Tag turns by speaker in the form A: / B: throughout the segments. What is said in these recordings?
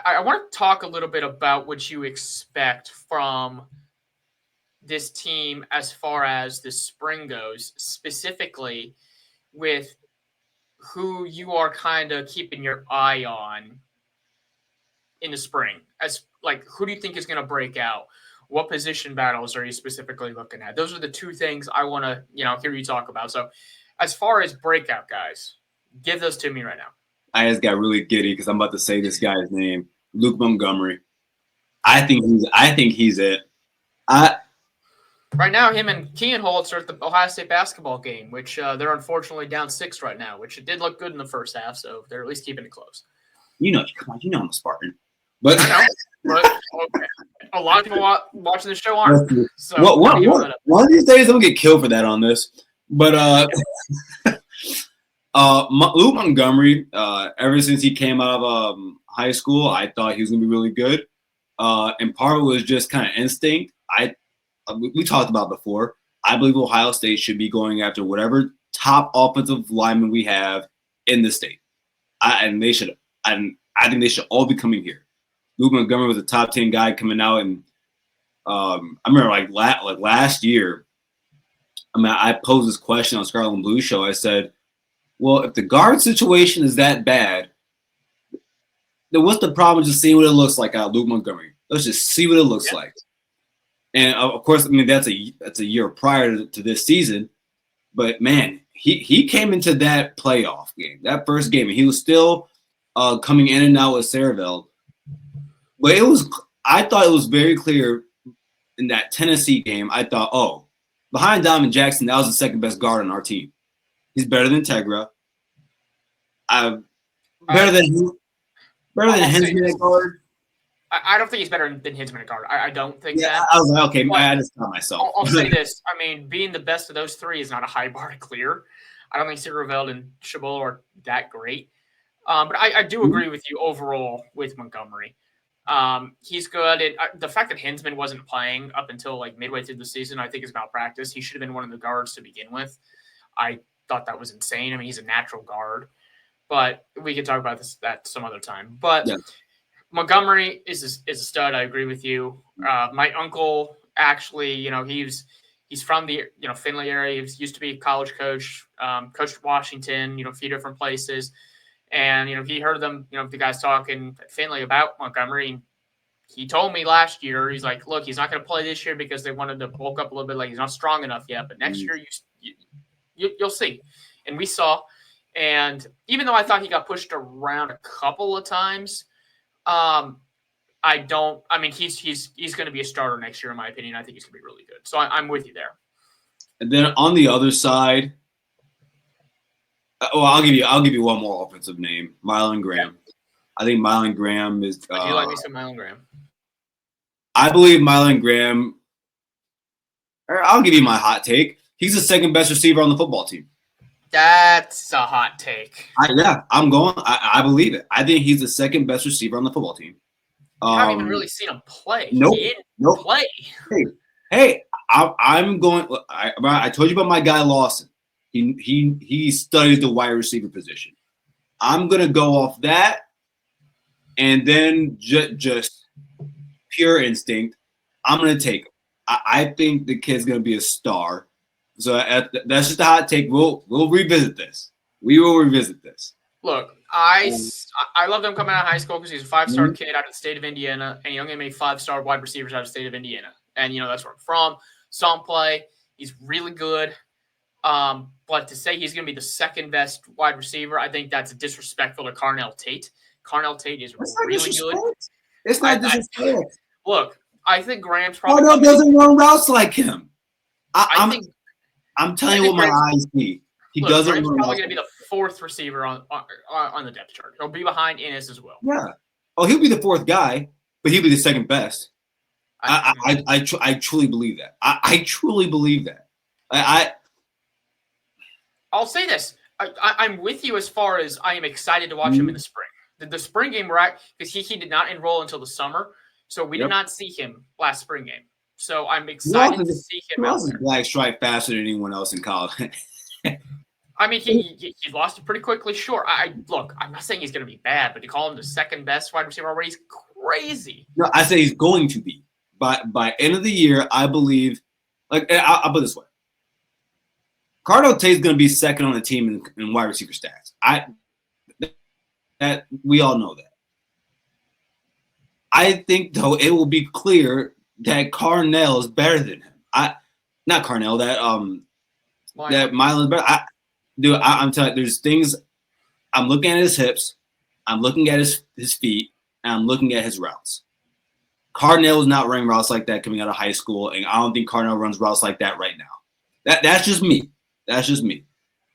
A: I want to talk a little bit about what you expect from this team as far as the spring goes, specifically with who you are kind of keeping your eye on in the spring. As like, who do you think is going to break out? What position battles are you specifically looking at? Those are the two things I want to, hear you talk about. So, as far as breakout guys, give those to me right now.
B: I just got really giddy because I'm about to say this guy's name, Luke Montgomery. I think he's it.
A: Right now, him and Kean Holtz are at the Ohio State basketball game, which they're unfortunately down 6 right now, which it did look good in the first half, so they're at least keeping it close.
B: Come on, I'm a Spartan. But
A: I know, but okay. A lot of people watching the show aren't. So
B: one of these days, I'm gonna get killed for that on this. But Luke Montgomery, ever since he came out of high school, I thought he was gonna be really good. And part of it was just kind of instinct. We talked about before. I believe Ohio State should be going after whatever top offensive lineman we have in the state, and they should. And I think they should all be coming here. Luke Montgomery was a top 10 guy coming out, and I remember like last year. I posed this question on Scarlet and Blue Show. I said, "Well, if the guard situation is that bad, then what's the problem just seeing what it looks like out of Luke Montgomery? Let's just see what it looks like." And of course, that's a year prior to this season, but man, he came into that playoff game, that first game, and he was still coming in and out with Cerevel. But I thought it was very clear in that Tennessee game. I thought, behind Diamond Jackson, that was the second best guard on our team. He's better than Tegra. Better than Hinsman at guard.
A: I don't think he's better than Hinsman at guard. I don't think that.
B: I was like, okay, I just tell myself.
A: I'll say this. I mean, being the best of those three is not a high bar to clear. I don't think Cerevel and Chabot are that great. But I do agree with you overall with Montgomery. He's good. The fact that Hinsman wasn't playing up until like midway through the season, I think is malpractice. He should have been one of the guards to begin with. I thought that was insane. I mean, he's a natural guard, but we could talk about that some other time. But Montgomery is a stud. I agree with you. My uncle actually, he's from the Findlay area. He used to be a college coach, coached Washington, a few different places. And, he heard them, the guys talking at Findlay about Montgomery. And he told me last year, he's like, look, he's not going to play this year because they wanted to bulk up a little bit. Like, he's not strong enough yet. But next year, you'll see. And we saw. And even though I thought he got pushed around a couple of times, he's going to be a starter next year, in my opinion. I think he's going to be really good. So I'm with you there.
B: And then on the other side, I'll give you one more offensive name, Mylan Graham. Yeah. I think Mylan Graham is.
A: Do you like me some Mylan Graham?
B: I believe Mylan Graham. I'll give you my hot take. He's the second best receiver on the football team.
A: That's a hot take.
B: I believe it. I think he's the second best receiver on the football team.
A: I haven't even really seen him play.
B: Nope.
A: He didn't play.
B: Hey, I'm going. I told you about my guy Lawson. He studies the wide receiver position. I'm gonna go off that, and then just pure instinct. I'm gonna take him. I think the kid's gonna be a star. So that's just a hot take. We'll revisit this. We will revisit this.
A: Look, I love him coming out of high school because he's a 5-star kid out of the state of Indiana, and he only made 5-star wide receivers out of the state of Indiana. And that's where I'm from. Saw him play. He's really good. But to say he's going to be the second best wide receiver, I think that's disrespectful to Carnell Tate. Carnell Tate is really good.
B: It's not disrespect.
A: Look, I think Graham's probably.
B: Carnell doesn't run routes like him. I'm telling you what my eyes see. He doesn't.
A: Graham's probably going to be the fourth receiver on the depth chart. He'll be behind Inniss as well.
B: Yeah. Oh, he'll be the fourth guy, but he'll be the second best. I truly believe that. I truly believe that.
A: I'll say this. I'm with you as far as I am excited to watch him in the spring. The spring game, right? Because he did not enroll until the summer, so we did not see him last spring game. So I'm excited to see him out there.
B: Black stripe faster than anyone else in college.
A: I mean, he lost it pretty quickly. Sure. Look, I'm not saying he's going to be bad, but to call him the second best wide receiver already is crazy.
B: No, I say he's going to be. By end of the year, I believe. Like I'll put it this way: Cardell Tate's going to be second on the team in wide receiver stats. That we all know that. I think though it will be clear that Carnell is better than him. Not Carnell. That Milan is better. I'm telling you, there's things. I'm looking at his hips. I'm looking at his feet. And I'm looking at his routes. Carnell is not running routes like that coming out of high school, and I don't think Carnell runs routes like that right now. That's just me. That's just me.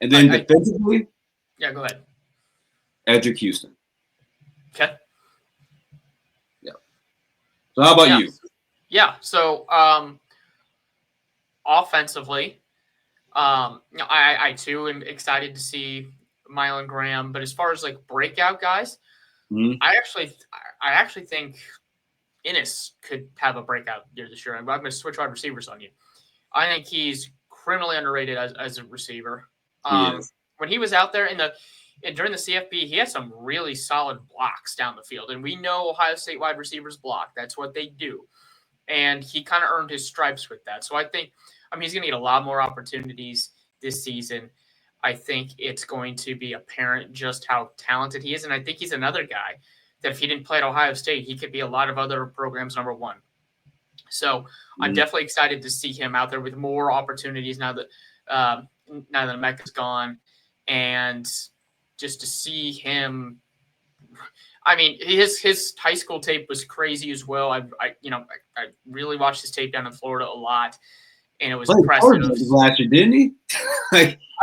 B: And then defensively,
A: yeah, go ahead.
B: Edric Houston.
A: Okay.
B: Yeah. So how about you?
A: Yeah. So offensively, I too am excited to see Milan Graham, but as far as like breakout guys, I actually think Inniss could have a breakout year this year. I'm going to switch wide receivers on you. I think he's criminally underrated as a receiver. When he was out there during the CFB, he had some really solid blocks down the field, and we know Ohio State wide receivers block. That's what they do, and he kind of earned his stripes with that. So I think, he's going to get a lot more opportunities this season. I think it's going to be apparent just how talented he is, and I think he's another guy that if he didn't play at Ohio State, he could be a lot of other programs' number one. So I'm definitely excited to see him out there with more opportunities now that Mecca's gone, and just to see him. I mean, his high school tape was crazy as well. I really watched his tape down in Florida a lot, and it was impressive.
B: Last year, didn't he?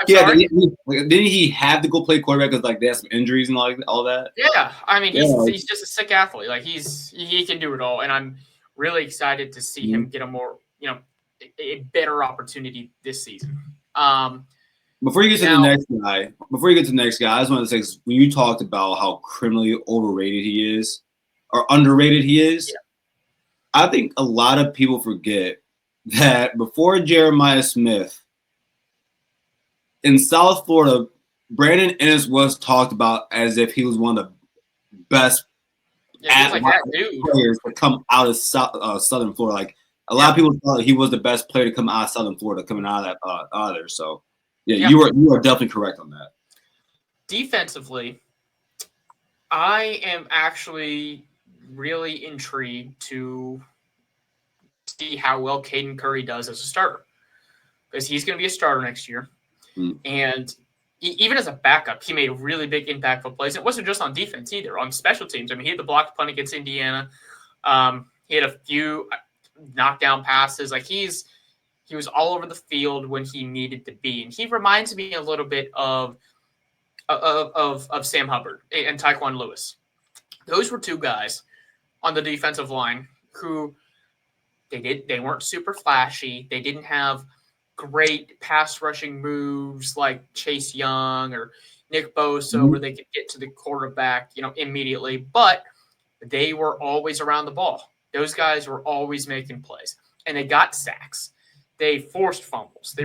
B: Didn't he have to go play quarterback because they had some injuries and all that?
A: Yeah, I mean he's just a sick athlete. Like he can do it all, and I'm really excited to see him get a better opportunity this season.
B: Before you get to the next guy, I just want to say when you talked about how criminally overrated he is or underrated he is, I think a lot of people forget that before Jeremiah Smith. In South Florida, Brandon Inniss was talked about as if he was one of the best players to come out of Southern Florida. Like a lot of people thought he was the best player to come out of Southern Florida, coming out of there. So, you are definitely correct on that.
A: Defensively, I am actually really intrigued to see how well Caden Curry does as a starter, because he's going to be a starter next year. And even as a backup, he made really big impactful plays. It wasn't just on defense either, on special teams. I mean, he had the blocked punt against Indiana. He had a few knockdown passes. Like he was all over the field when he needed to be. And he reminds me a little bit of Sam Hubbard and Tyquan Lewis. Those were two guys on the defensive line who they weren't super flashy. They didn't have great pass rushing moves like Chase Young or Nick Bosa, where they could get to the quarterback, immediately. But they were always around the ball. Those guys were always making plays, and they got sacks. They forced fumbles. They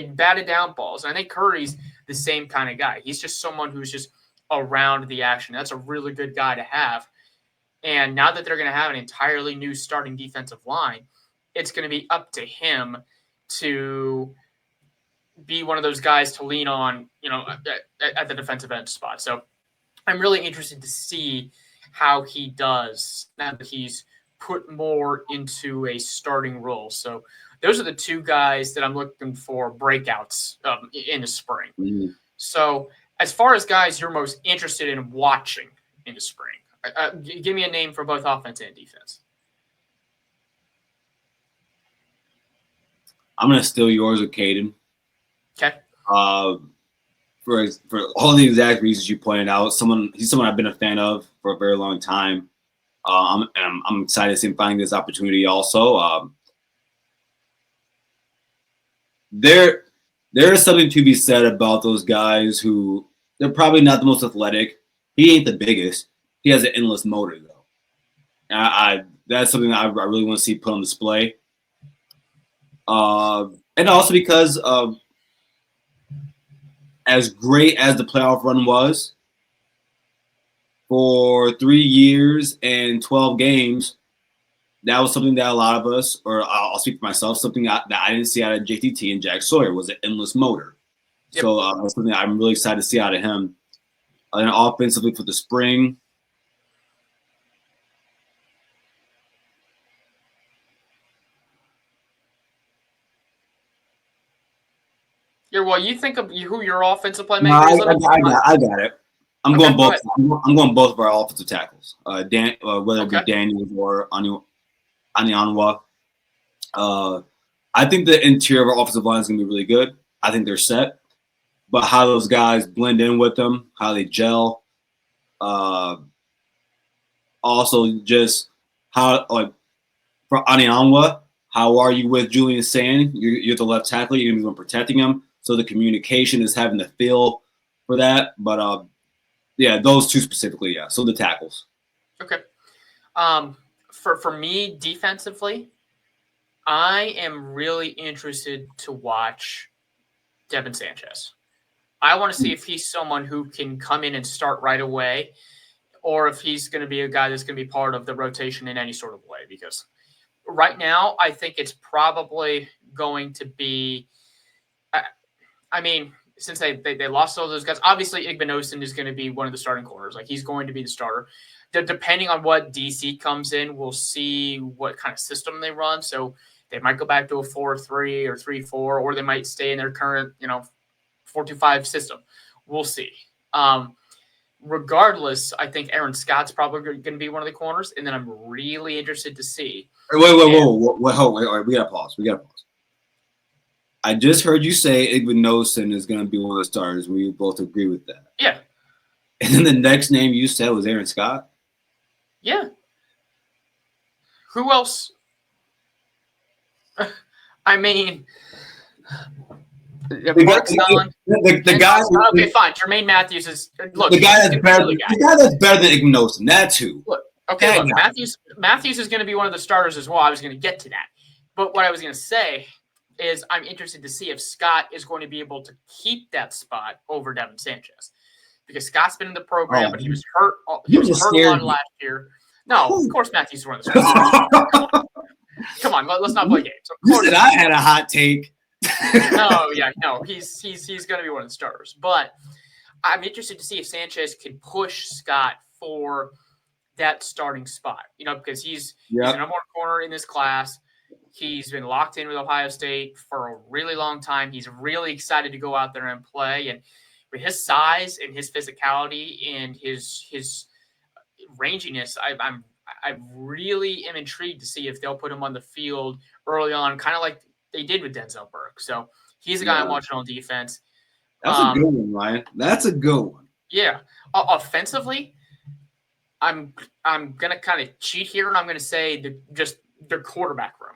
A: batted down balls. And I think Curry's the same kind of guy. He's just someone who's just around the action. That's a really good guy to have. And now that they're going to have an entirely new starting defensive line, it's going to be up to him to be one of those guys to lean on, at the defensive end spot. So I'm really interested to see how he does now that he's put more into a starting role. So those are the two guys that I'm looking for breakouts in the spring. So as far as guys you're most interested in watching in the spring, give me a name for both offense and defense.
B: I'm gonna steal yours with Caden.
A: Okay.
B: For all the exact reasons you pointed out, he's someone I've been a fan of for a very long time. I'm excited to see him finding this opportunity. Also, there is something to be said about those guys who they're probably not the most athletic. He ain't the biggest. He has an endless motor though. That's something that I really want to see put on display. And also because as great as the playoff run was, for 3 years and 12 games, that was something that a lot of us, or I'll speak for myself, something that I didn't see out of JTT and Jack Sawyer was an endless motor.
A: Yep.
B: So that's something I'm really excited to see out of him. And offensively for the spring,
A: Well, you think of who your offensive
B: no,
A: playmaker is?
B: I got it. I'm
A: Okay,
B: going both.
A: go
B: I'm going both of our offensive tackles. Whether it be Daniels or Anianwa. I think the interior of our offensive line is going to be really good. I think they're set, but how those guys blend in with them, how they gel, also just how, like, for Anianwa, how are you with Julian Sand? You're the left tackle. You're going to be protecting him, so the communication is having the feel for that. But yeah, those two specifically, yeah. So the tackles.
A: Okay. For me, defensively, I am really interested to watch Devin Sanchez. I want to see if he's someone who can come in and start right away, or if he's going to be a guy that's going to be part of the rotation in any sort of way. Because right now, I think it's probably going to be I mean, since they lost all those guys, obviously Igbinosun is going to be one of the starting corners. Like, he's going to be the starter. Depending on what DC comes in, we'll see what kind of system they run. So they might go back to a 4-3 or 3-4, or they might stay in their current, 4-2-5 system. We'll see. Regardless, I think Aaron Scott's probably going to be one of the corners, and then I'm really interested to see.
B: Wait, we gotta pause. I just heard you say Igbinosun is going to be one of the starters. We both agree with that.
A: Yeah.
B: And then the next name you said was Aaron Scott?
A: Yeah. Who else? I mean,
B: the guy.
A: Okay, fine. Jermaine Matthews is
B: the guy that's better. The guy that's better than Igbinosun. That's who.
A: Look, Matthews is going to be one of the starters as well. I was going to get to that, but what I was going to say is I'm interested to see if Scott is going to be able to keep that spot over Devin Sanchez, because Scott's been in the program, but he was hurt. He was hurt a lot last year. No, of course Matthews is one of the starters. Come on, let's not play games.
B: You said I had a hot take.
A: No, he's going to be one of the starters. But I'm interested to see if Sanchez can push Scott for that starting spot. Because he's the number one corner in this class. He's been locked in with Ohio State for a really long time. He's really excited to go out there and play. And with his size and his physicality and his ranginess, I really am intrigued to see if they'll put him on the field early on, kind of like they did with Denzel Burke. So he's a guy I'm watching on defense.
B: That's a good one, Ryan. That's a good one.
A: Yeah. Offensively, I'm gonna kind of cheat here, and I'm gonna say their quarterback room,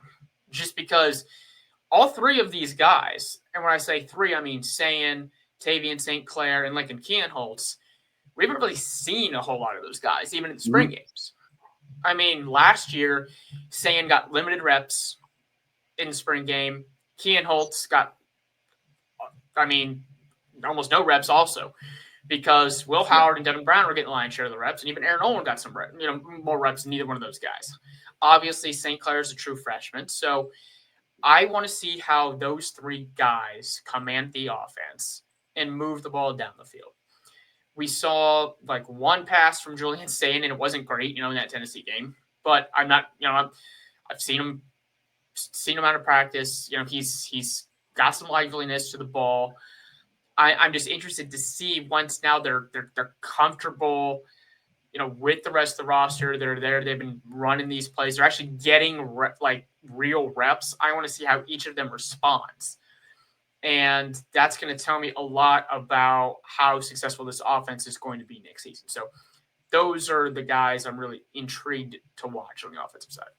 A: just because all three of these guys, and when I say three, I mean Sayin, Tavian St. Clair, and Lincoln Kienholz. We haven't really seen a whole lot of those guys, even in the spring games. I mean, last year, Sayin got limited reps in the spring game. Kienholz got, almost no reps also, because Will Howard and Devin Brown were getting the lion's share of the reps, and even Aaron Owen got some more reps than neither one of those guys. Obviously, St. Clair is a true freshman, so I want to see how those three guys command the offense and move the ball down the field. We saw like one pass from Julian Sayin, and it wasn't great, in that Tennessee game. But I'm not, I've seen him out of practice. He's got some liveliness to the ball. I'm just interested to see, once now they're comfortable, with the rest of the roster. They're there. They've been running these plays. They're actually getting real reps. I want to see how each of them responds. And that's going to tell me a lot about how successful this offense is going to be next season. So those are the guys I'm really intrigued to watch on the offensive side.